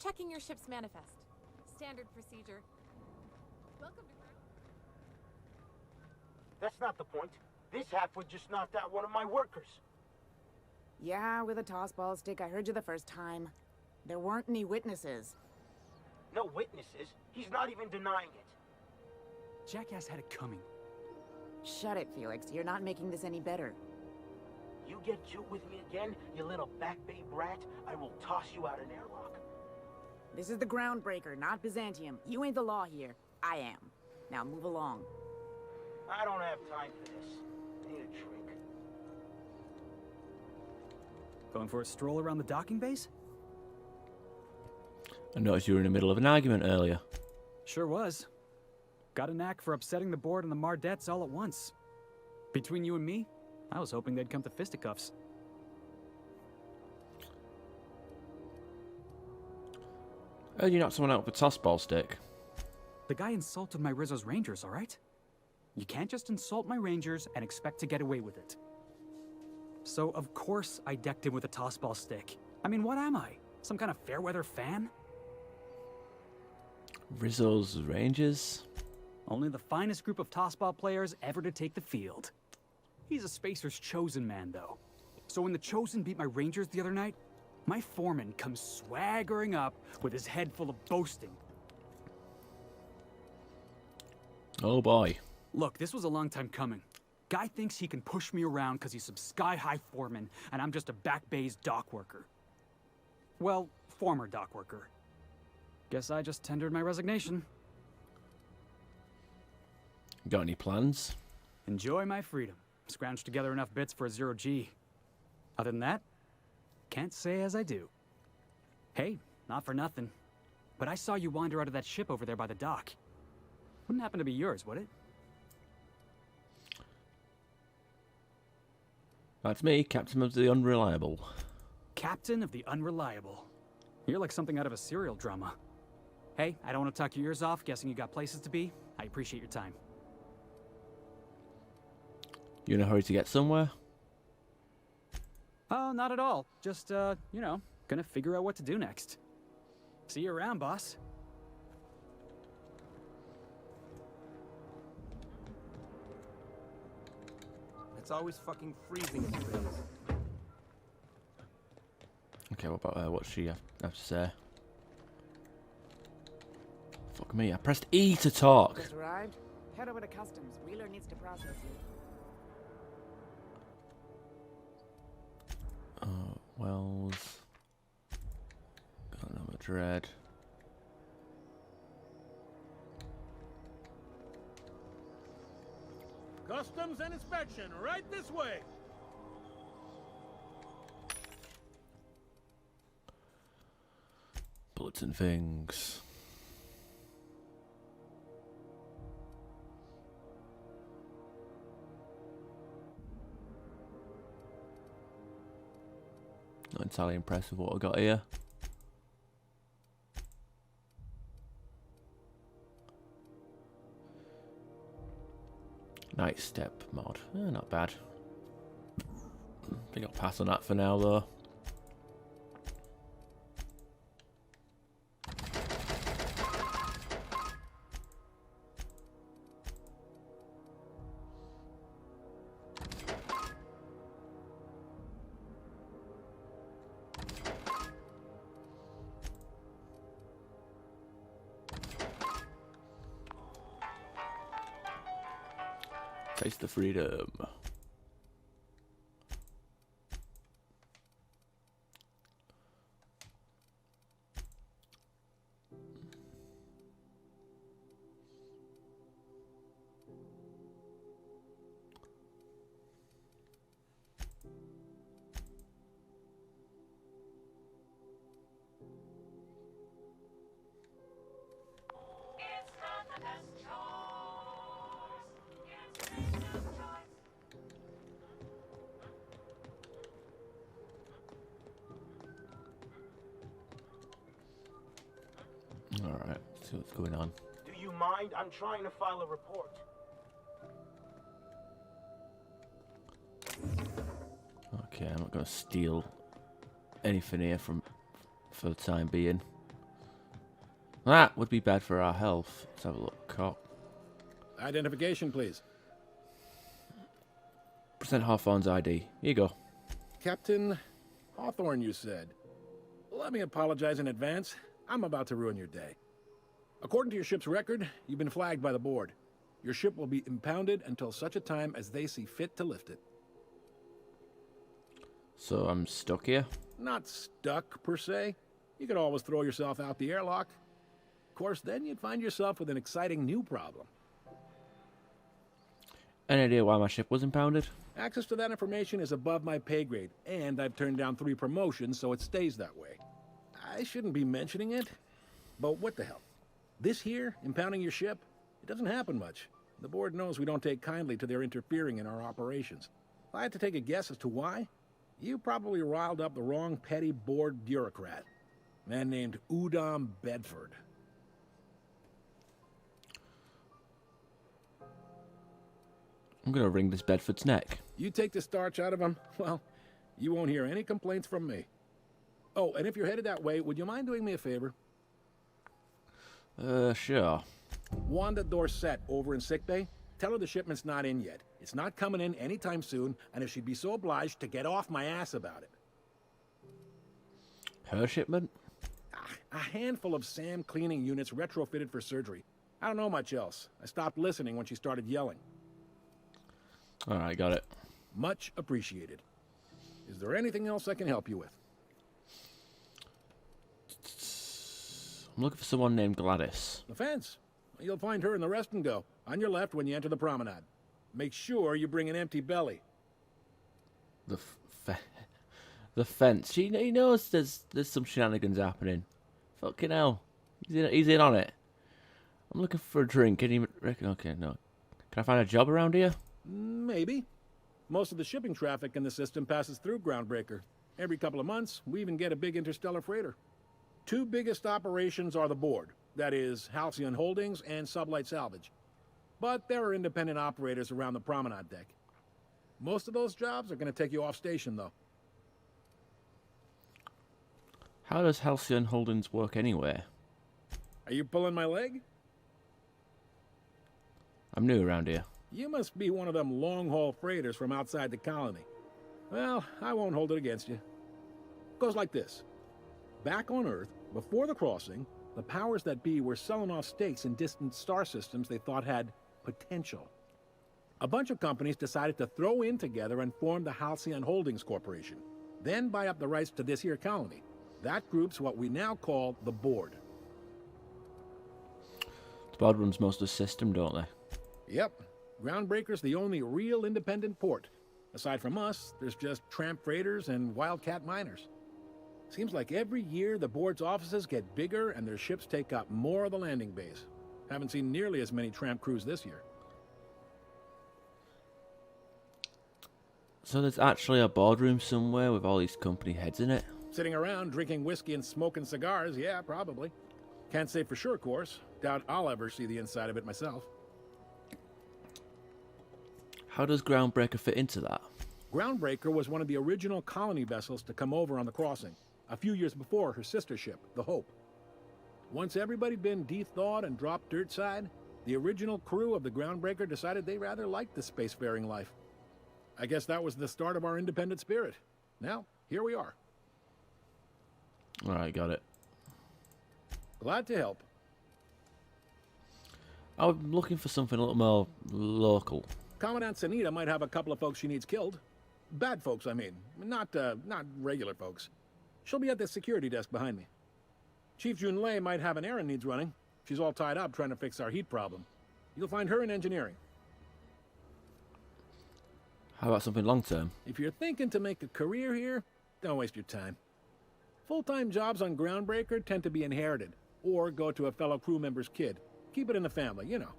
checking your ship's manifest. Standard procedure. Welcome to ground. That's not the point. This halfwit just knocked out one of my workers. Yeah, with a tossball stick. I heard you the first time. There weren't any witnesses. No witnesses. He's not even denying it. Jackass had it coming. Shut it, Felix. You're not making this any better. You get cute with me again, you little back bay brat, I will toss you out an airlock. This is the Groundbreaker, not Byzantium. You ain't the law here. I am. Now move along. I don't have time for this. I need a drink. Going for a stroll around the docking base? I noticed you were in the middle of an argument earlier. Sure was. Got a knack for upsetting the board and the Mardettes all at once. Between you and me, I was hoping they'd come to fisticuffs. Oh, you knocked someone out with a tossball stick. The guy insulted my Rizzo's Rangers, all right? You can't just insult my Rangers and expect to get away with it. So, of course, I decked him with a tossball stick. I mean, what am I? Some kind of fair-weather fan? Rizzo's Rangers? Only the finest group of tossball players ever to take the field. He's a Spacer's chosen man, though. So when the Chosen beat my Rangers the other night, my foreman comes swaggering up with his head full of boasting. Oh boy. Look, this was a long time coming. Guy thinks he can push me around because he's some sky-high foreman, and I'm just a back bay's dock worker. Well, former dock worker. Guess I just tendered my resignation. Got any plans? Enjoy my freedom. Scrounged together enough bits for a 0G. Other than that, can't say as I do. Hey, not for nothing, but I saw you wander out of that ship over there by the dock. Wouldn't happen to be yours, would it? That's me, Captain of the Unreliable. Captain of the Unreliable. You're like something out of a serial drama. Hey, I don't want to talk your ears off, guessing you got places to be. I appreciate your time. You in a hurry to get somewhere? Oh, not at all. Just, you know, gonna figure out what to do next. See you around, boss. It's always fucking freezing in the bins. Okay, what about her? What's she have to say? Fuck me, I pressed E to talk. Just arrived? Head over to customs. Wheeler needs to process you. Wells. Got no Madrid. Customs and inspection, right this way. Bullets and things. Not entirely impressed with what I got here. Night step mod. Not bad. I think I'll pass on that for now though. Taste the freedom. Alright, let's see what's going on. Do you mind? I'm trying to file a report. Okay, I'm not going to steal anything here for the time being. That would be bad for our health. Let's have a look. Cock. Identification, please. Present Hawthorne's ID. Here you go. Captain Hawthorne, you said. Let me apologize in advance. I'm about to ruin your day. According to your ship's record, you've been flagged by the board. Your ship will be impounded until such a time as they see fit to lift it. So I'm stuck here? Not stuck, per se. You could always throw yourself out the airlock. Of course, then you'd find yourself with an exciting new problem. Any idea why my ship was impounded? Access to that information is above my pay grade, and I've turned down 3 promotions, so it stays that way. I shouldn't be mentioning it, but what the hell? This here, impounding your ship, it doesn't happen much. The board knows we don't take kindly to their interfering in our operations. If I had to take a guess as to why, you probably riled up the wrong petty board bureaucrat. A man named Udom Bedford. I'm gonna wring this Bedford's neck. You take the starch out of him, well, you won't hear any complaints from me. Oh, and if you're headed that way, would you mind doing me a favor? Sure. Wanda Dorset over in sickbay, tell her the shipment's not in yet. It's not coming in anytime soon, and if she'd be so obliged to get off my ass about it. Her shipment? A handful of SAM cleaning units retrofitted for surgery. I don't know much else. I stopped listening when she started yelling. Alright, got it. Much appreciated. Is there anything else I can help you with? I'm looking for someone named Gladys. The fence. You'll find her in the rest and go, on your left when you enter the promenade. Make sure you bring an empty belly. The fence. He knows there's some shenanigans happening. Fucking hell. He's in on it. I'm looking for a drink. Can you reckon? Okay, no. Can I find a job around here? Maybe. Most of the shipping traffic in the system passes through Groundbreaker. Every couple of months, we even get a big interstellar freighter. 2 biggest operations are the board. That is, Halcyon Holdings and Sublight Salvage. But there are independent operators around the promenade deck. Most of those jobs are going to take you off station, though. How does Halcyon Holdings work anyway? Are you pulling my leg? I'm new around here. You must be one of them long-haul freighters from outside the colony. Well, I won't hold it against you. It goes like this. Back on Earth, before the crossing, the powers that be were selling off stakes in distant star systems they thought had potential. A bunch of companies decided to throw in together and form the Halcyon Holdings Corporation, then buy up the rights to this here colony. That group's what we now call the Board. The board runs most of the system, don't they? Yep. Groundbreaker's the only real independent port. Aside from us, there's just tramp freighters and wildcat miners. Seems like every year the board's offices get bigger and their ships take up more of the landing base. Haven't seen nearly as many tramp crews this year. So there's actually a boardroom somewhere with all these company heads in it? Sitting around drinking whiskey and smoking cigars, yeah, probably. Can't say for sure, of course. Doubt I'll ever see the inside of it myself. How does Groundbreaker fit into that? Groundbreaker was one of the original colony vessels to come over on the crossing, a few years before her sister ship, the Hope. Once everybody'd been de-thawed and dropped dirt side, the original crew of the Groundbreaker decided they rather liked the spacefaring life. I guess that was the start of our independent spirit. Now, here we are. Alright, got it. Glad to help. I'm looking for something a little more local. Commandant Sanita might have a couple of folks she needs killed. Bad folks, I mean. Not regular folks. She'll be at the security desk behind me. Chief Junlei might have an errand needs running. She's all tied up trying to fix our heat problem. You'll find her in engineering. How about something long-term? If you're thinking to make a career here, don't waste your time. Full-time jobs on Groundbreaker tend to be inherited, or go to a fellow crew member's kid. Keep it in the family, you know.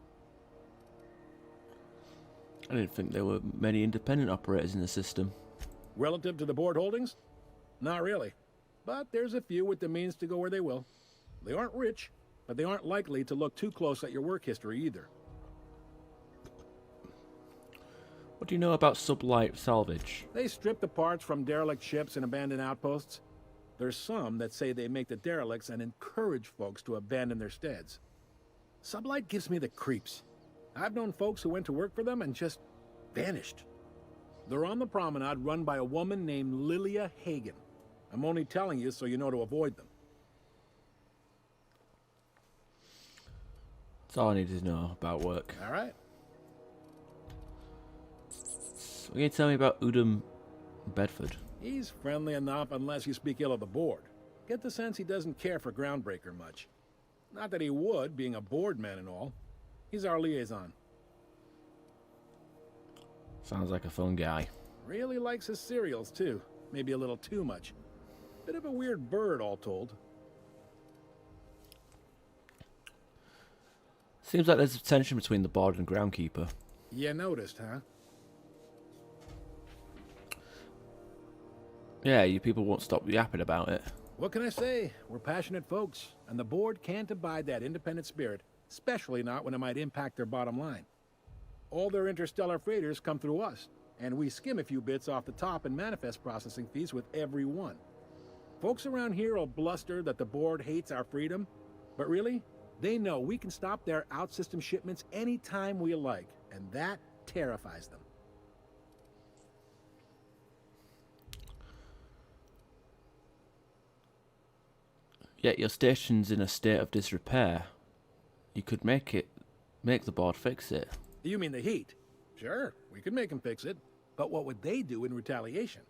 I didn't think there were many independent operators in the system. Relative to the board holdings? Not really. But there's a few with the means to go where they will. They aren't rich, but they aren't likely to look too close at your work history either. What do you know about Sublight Salvage? They strip the parts from derelict ships and abandoned outposts. There's some that say they make the derelicts and encourage folks to abandon their steads. Sublight gives me the creeps. I've known folks who went to work for them and just vanished. They're on the promenade run by a woman named Lilia Hagen. I'm only telling you so you know to avoid them. That's all I needed to know about work. All right. So what can you tell me about Udom Bedford? He's friendly enough unless you speak ill of the board. Get the sense he doesn't care for Groundbreaker much. Not that he would, being a board man and all. He's our liaison. Sounds like a fun guy. Really likes his cereals, too. Maybe a little too much. Bit of a weird bird, all told. Seems like there's a tension between the board and groundkeeper. You noticed, huh? Yeah, you people won't stop yapping about it. What can I say? We're passionate folks, and the board can't abide that independent spirit, especially not when it might impact their bottom line. All their interstellar freighters come through us, and we skim a few bits off the top in manifest processing fees with every one. Folks around here will bluster that the board hates our freedom, but really, they know we can stop their out-system shipments anytime we like, and that terrifies them. Yet your station's in a state of disrepair. You could make the board fix it. You mean the heat? Sure, we could make them fix it, but what would they do in retaliation?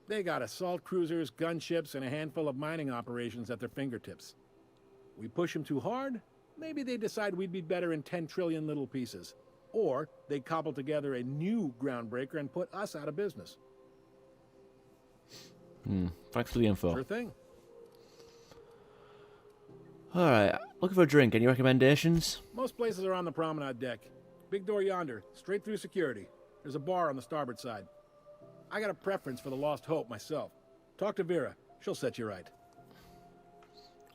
They got assault cruisers, gunships, and a handful of mining operations at their fingertips. We push them too hard, maybe they decide we'd be better in 10 trillion little pieces. Or they cobble together a new Groundbreaker and put us out of business. Thanks for the info. Sure thing. Alright, looking for a drink. Any recommendations? Most places are on the promenade deck. Big door yonder, straight through security. There's a bar on the starboard side. I got a preference for the Lost Hope myself. Talk to Vera. She'll set you right.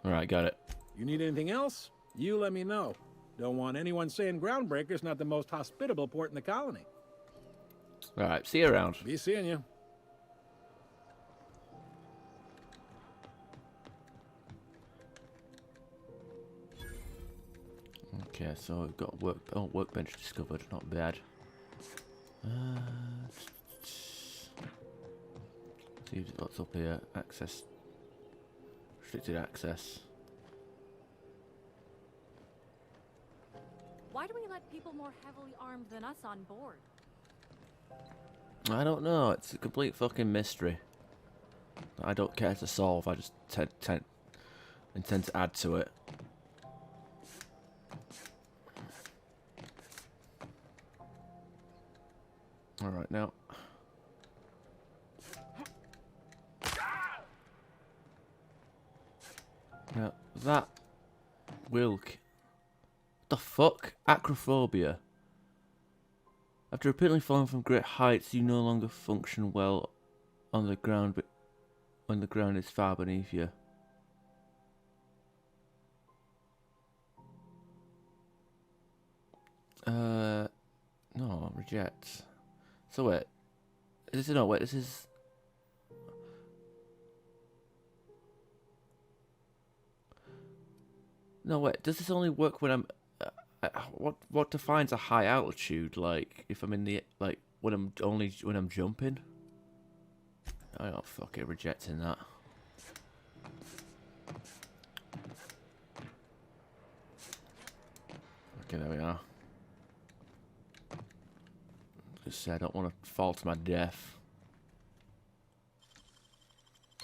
Alright, got it. You need anything else? You let me know. Don't want anyone saying Groundbreaker's not the most hospitable port in the colony. Alright, see you around. Be seeing you. Okay, so we've got workbench discovered. Not bad. See what's up here. Access. Restricted access. Why do we let people more heavily armed than us on board? I don't know. It's a complete fucking mystery. I don't care to solve. I just intend to add to it. Alright, now. Now, that will... The fuck? Acrophobia. After repeatedly falling from great heights, you no longer function well on the ground, but when the ground is far beneath you. No, reject. So wait, this is... No, wait, does this only work when I'm... what defines a high altitude? Like, if I'm in the... Like, when I'm jumping? Oh, fuck it, rejecting that. Okay, there we are. Just say I don't want to fall to my death.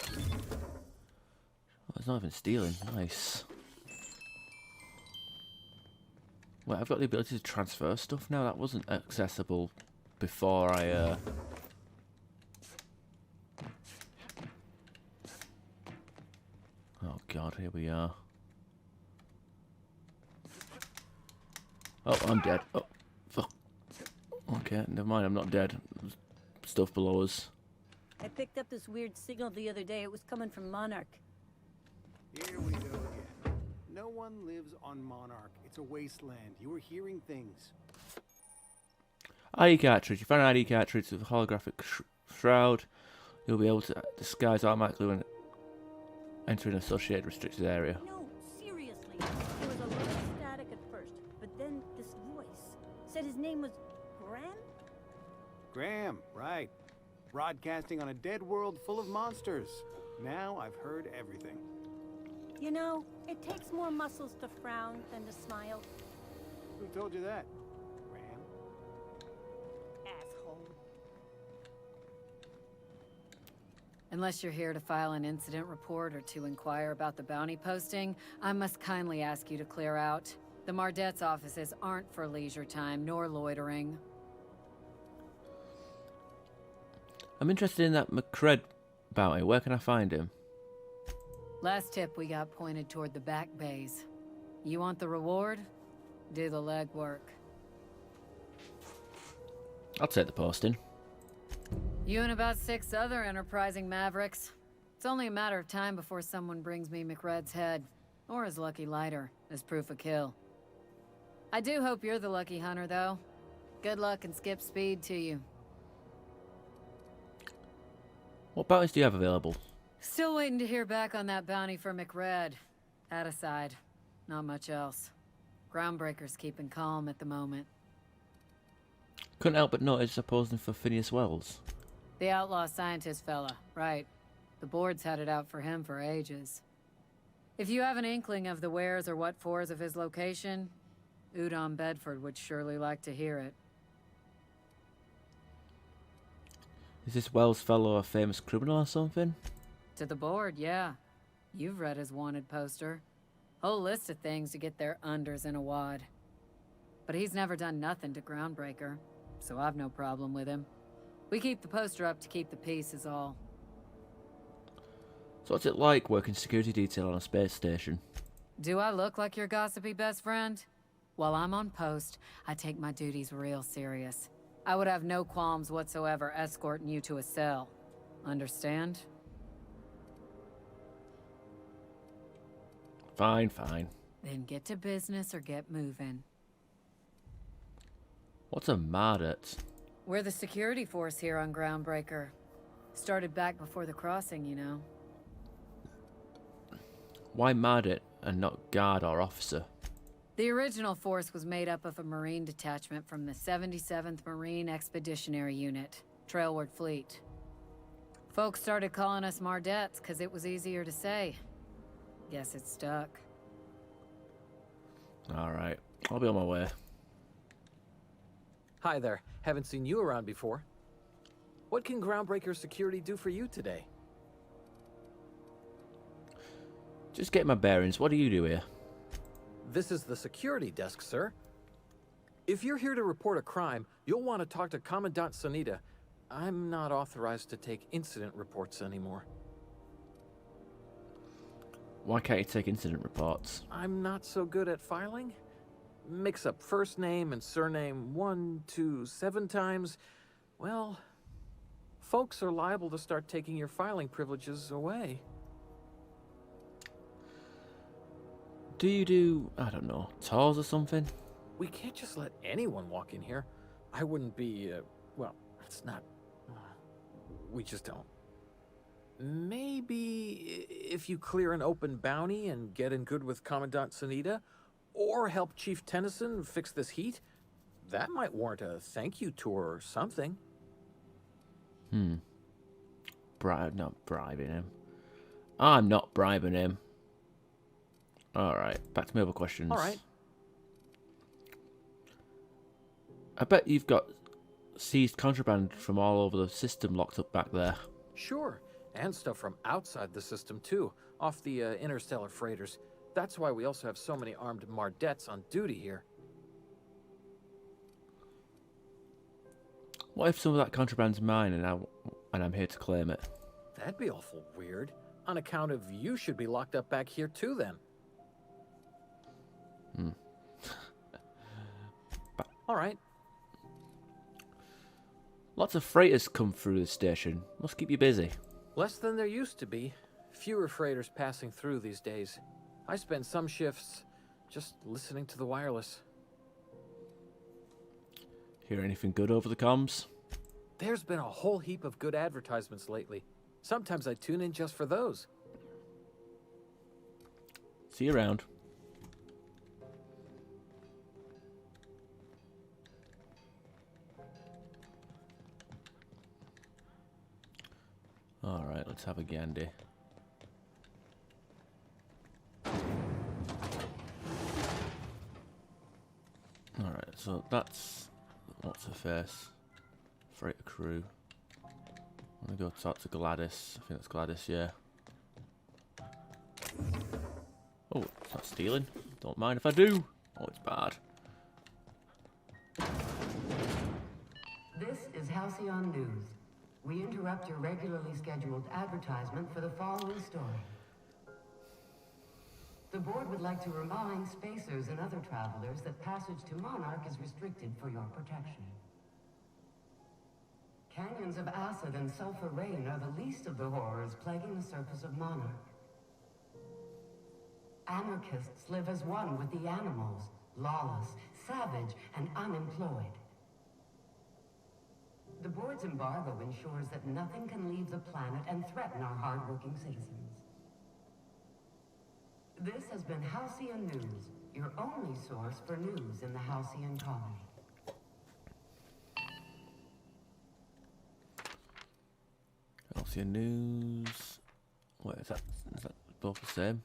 Oh, it's not even stealing. Nice. Wait, I've got the ability to transfer stuff now? That wasn't accessible before I, Oh god, here we are. Oh, I'm dead. Oh, fuck. Okay, never mind, I'm not dead. There's stuff below us. I picked up this weird signal the other day. It was coming from Monarch. Here we go again. No one lives on Monarch. It's a wasteland. You are hearing things. ID cartridge. You find an ID cartridge with a holographic shroud. You'll be able to disguise automatically when Entering associated restricted area. No, seriously. There was a little static at first, but then this voice said his name was Graham? Graham, right. Broadcasting on a dead world full of monsters. Now I've heard everything. You know, it takes more muscles to frown than to smile. Who told you that? Graham? Asshole. Unless you're here to file an incident report or to inquire about the bounty posting, I must kindly ask you to clear out. The Mardet's offices aren't for leisure time nor loitering. I'm interested in that McCred bounty. Where can I find him? Last tip we got pointed toward the back bays. You want the reward? Do the legwork. I'll take the posting. You and about 6 other enterprising mavericks. It's only a matter of time before someone brings me McRed's head, or his lucky lighter, as proof of kill. I do hope you're the lucky hunter, though. Good luck and skip speed to you. What bounties do you have available? Still waiting to hear back on that bounty for McRed. That aside, not much else. Groundbreaker's keeping calm at the moment. Couldn't help but notice opposing for Phineas Wells. The outlaw scientist fella, right. The board's had it out for him for ages. If you have an inkling of the wheres or what fors of his location, Udon Bedford would surely like to hear it. Is this Wells fellow a famous criminal or something? To the board, yeah. You've read his wanted poster. Whole list of things to get their unders in a wad. But he's never done nothing to Groundbreaker, so I've no problem with him. We keep the poster up to keep the peace is all. So what's it like working security detail on a space station? Do I look like your gossipy best friend? While I'm on post, I take my duties real serious. I would have no qualms whatsoever escorting you to a cell. Understand? Fine, fine. Then get to business or get moving. What's a Mardet? We're the security force here on Groundbreaker. Started back before the crossing, you know. Why Mardet and not guard or officer? The original force was made up of a Marine detachment from the 77th Marine Expeditionary Unit, Trailward Fleet. Folks started calling us Mardets because it was easier to say. Guess it stuck. Alright, I'll be on my way. Hi there. Haven't seen you around before. What can Groundbreaker Security do for you today? Just get my bearings. What do you do here? This is the security desk, sir. If you're here to report a crime, you'll want to talk to Commandant Sanita. I'm not authorized to take incident reports anymore. Why can't you take incident reports? I'm not so good at filing. Mix up first name and surname 1, 2, 7 times. Well, folks are liable to start taking your filing privileges away. Do you do, I don't know, tours or something? We can't just let anyone walk in here. I wouldn't be, well, it's not... we just don't. Maybe if you clear an open bounty and get in good with Commandant Sanita, or help Chief Tennyson fix this heat, that might warrant a thank you tour or something. Not bribing him. I'm not bribing him. Alright, back to my other questions. Alright. I bet you've got seized contraband from all over the system locked up back there. Sure, and stuff from outside the system too, off the interstellar freighters. That's why we also have so many armed Mardets on duty here. What if some of that contraband's mine and I'm here to claim it? That'd be awful weird. On account of you should be locked up back here too then. All right. Lots of freighters come through the station. Must keep you busy. Less than there used to be. Fewer freighters passing through these days. I spend some shifts just listening to the wireless. Hear anything good over the comms? There's been a whole heap of good advertisements lately. Sometimes I tune in just for those. See you around. Alright, let's have a gandy. Alright, so that's what's her face. Freighter crew. I'm gonna go talk to Gladys. I think that's Gladys, yeah. Oh, it's not stealing. Don't mind if I do. Oh, it's bad. This is Halcyon News. We interrupt your regularly scheduled advertisement for the following story. The board would like to remind spacers and other travelers that passage to Monarch is restricted for your protection. Canyons of acid and sulfur rain are the least of the horrors plaguing the surface of Monarch. Anarchists live as one with the animals, lawless, savage, and unemployed. The board's embargo ensures that nothing can leave the planet and threaten our hard-working citizens. This has been Halcyon News, your only source for news in the Halcyon colony. Halcyon News. Wait, is that both the same?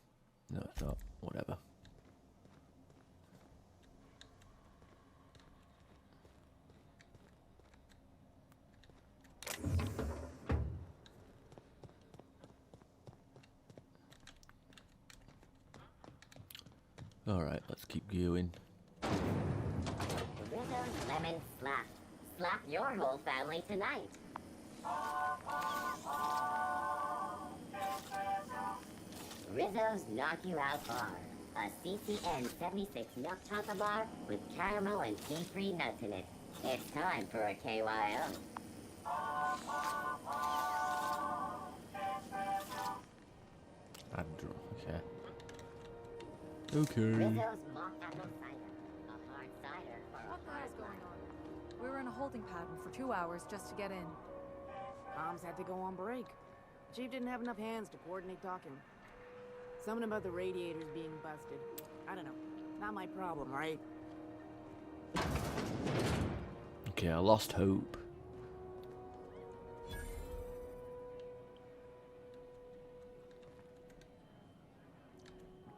No, it's not. Whatever. Alright, let's keep going. Rizzo's Lemon Slap. Slap your whole family tonight. Rizzo's Knock You Out Bar. A CCN-76 milk chocolate bar with caramel and tea-free nuts in it. It's time for a KYO. Okay. Okay. Rizzo's mock apple cider. A hard cider for What a the hard hell's going life. on? We were in a holding pattern for 2 hours just to get in. Comms had to go on break. Chief didn't have enough hands to coordinate talking. Something about the radiators being busted. I don't know. Not my problem, right? Okay, I lost hope.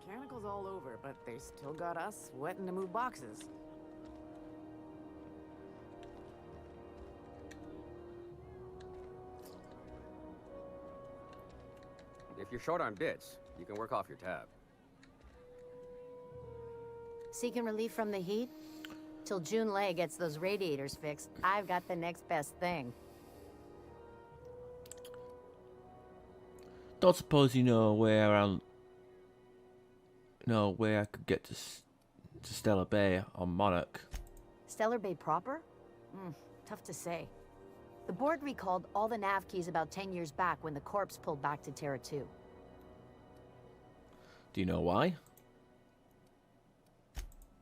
Mechanical's all over, but they still got us sweating to move boxes. If you're short on bits, you can work off your tab. Seeking relief from the heat? Till June Lay gets those radiators fixed, I've got the next best thing. Don't suppose you know where I could get to Stellar Bay on Monarch. Stellar Bay proper? Tough to say. The board recalled all the nav keys about 10 years back when the Corps pulled back to Terra 2. Do you know why?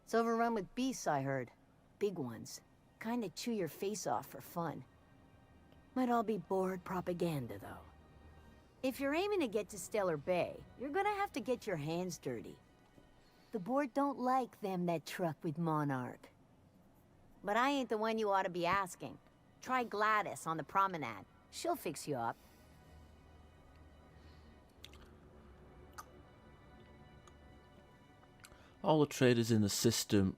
It's overrun with beasts, I heard. Big ones. Kinda chew your face off for fun. Might all be board propaganda, though. If you're aiming to get to Stellar Bay, you're gonna have to get your hands dirty. The board don't like them that truck with Monarch. But I ain't the one you ought to be asking. Try Gladys on the promenade. She'll fix you up. All the traders in the system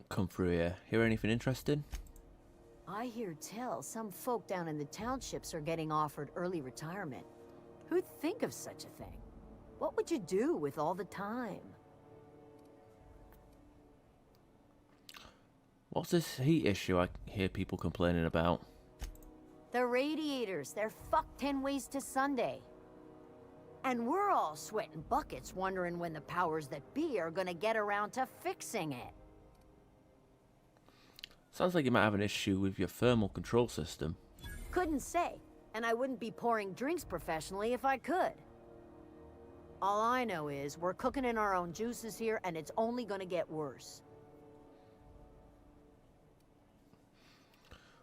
come through here. Hear anything interesting? I hear tell some folk down in the townships are getting offered early retirement. Who'd think of such a thing? What would you do with all the time? What's this heat issue I hear people complaining about? The radiators, they're fucked 10 ways to Sunday. And we're all sweating buckets wondering when the powers that be are gonna get around to fixing it. Sounds like you might have an issue with your thermal control system. Couldn't say, and I wouldn't be pouring drinks professionally if I could. All I know is we're cooking in our own juices here, and it's only gonna get worse.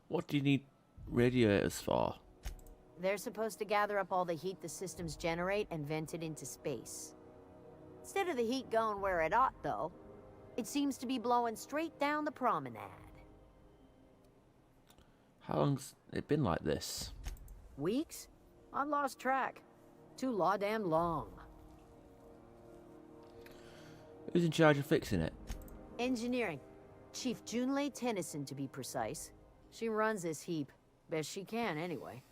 What do you need radiators for? They're supposed to gather up all the heat the systems generate and vent it into space. Instead of the heat going where it ought, though, it seems to be blowing straight down the promenade. How long's it been like this? Weeks? I lost track. Too law-damn long. Who's in charge of fixing it? Engineering. Chief Junlei Tennyson, to be precise. She runs this heap. Best she can, anyway.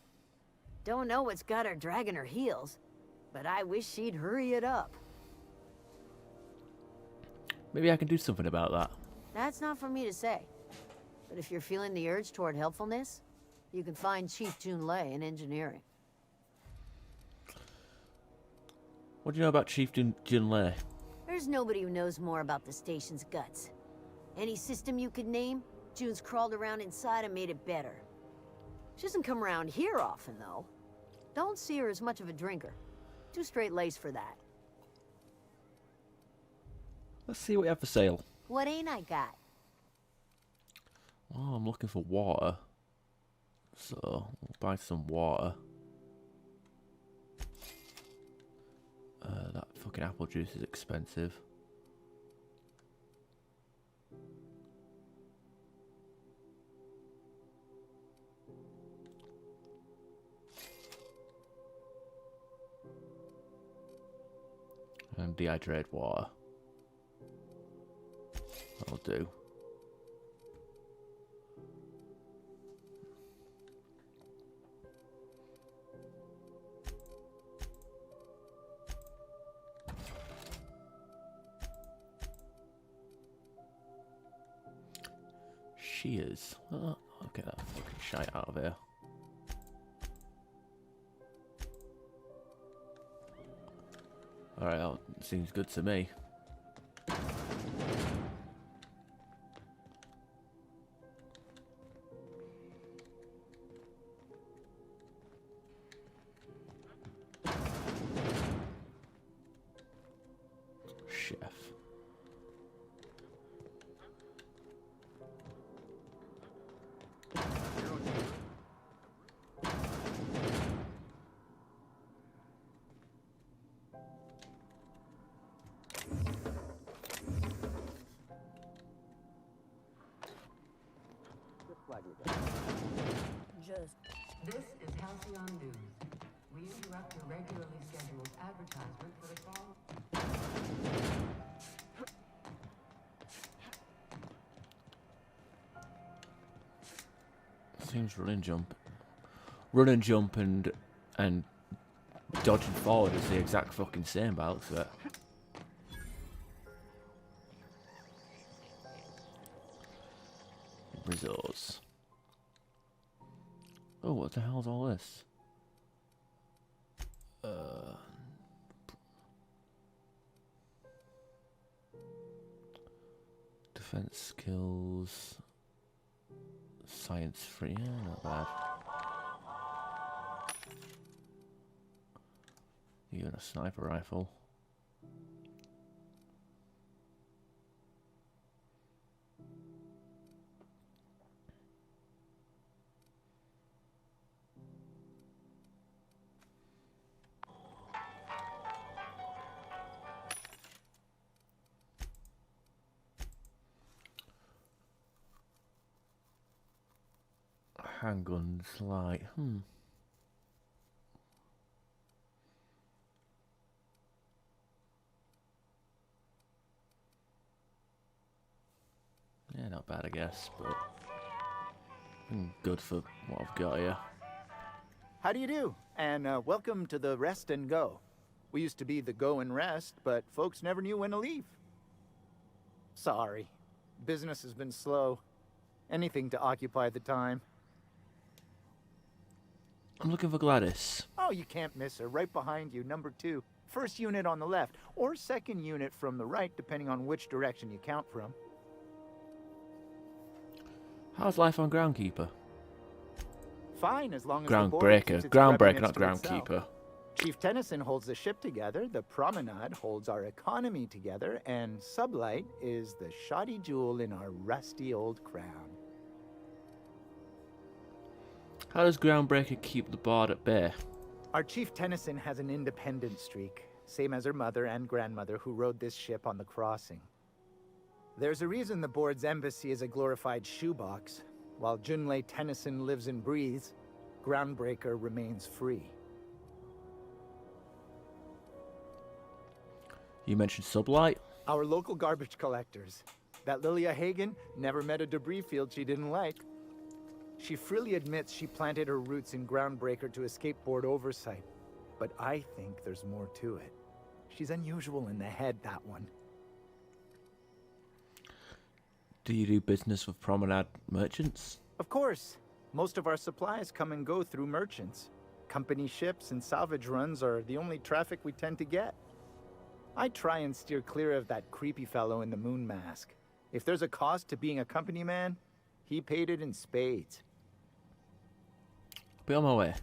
Don't know what's got her dragging her heels, but I wish she'd hurry it up. Maybe I can do something about that. That's not for me to say. But if you're feeling the urge toward helpfulness, you can find Chief Junlei in engineering. What do you know about Chief Junlei? There's nobody who knows more about the station's guts. Any system you could name, June's crawled around inside and made it better. She doesn't come around here often, though. Don't see her as much of a drinker. Too straight-laced for that. Let's see what you have for sale. What ain't I got? Oh, I'm looking for water. So, we'll buy some water. That fucking apple juice is expensive. And dehydrated water. That'll do. Shears. Oh, I'll get that fucking shite out of here. Alright, that seems good to me. Chef. This is Halcyon News. We interrupt your regularly scheduled advertisement for the fall. Seems run and jump and dodging forward is the exact fucking same by the looks of it. Resource. Oh, what the hell's all this? Defense skills. Science free, yeah, not bad. Even a sniper rifle. Handguns, light. Yeah, not bad, I guess, but good for what I've got here. How do you do? And welcome to the Rest and Go. We used to be the Go and Rest, but folks never knew when to leave. Sorry. Business has been slow. Anything to occupy the time. I'm looking for Gladys. Oh, you can't miss her. Right behind you, number 2. First unit on the left, or second unit from the right, depending on which direction you count from. How's life on Groundkeeper? Fine, as long as Groundbreaker. Groundbreaker, not Groundkeeper. Chief Tennyson holds the ship together, the Promenade holds our economy together, and Sublight is the shoddy jewel in our rusty old crown. How does Groundbreaker keep the board at bay? Our Chief Tennyson has an independent streak. same as her mother and grandmother who rode this ship on the crossing. There's a reason the board's embassy is a glorified shoebox. While Junlei Tennyson lives and breathes, Groundbreaker remains free. You mentioned Sublight? Our local garbage collectors. That Lilia Hagen never met a debris field she didn't like. She freely admits she planted her roots in Groundbreaker to escape board oversight. But I think there's more to it. She's unusual in the head, that one. Do you do business with Promenade merchants? Of course. Most of our supplies come and go through merchants. Company ships and salvage runs are the only traffic we tend to get. I try and steer clear of that creepy fellow in the moon mask. If there's a cost to being a company man, he paid it in spades. Be on my way.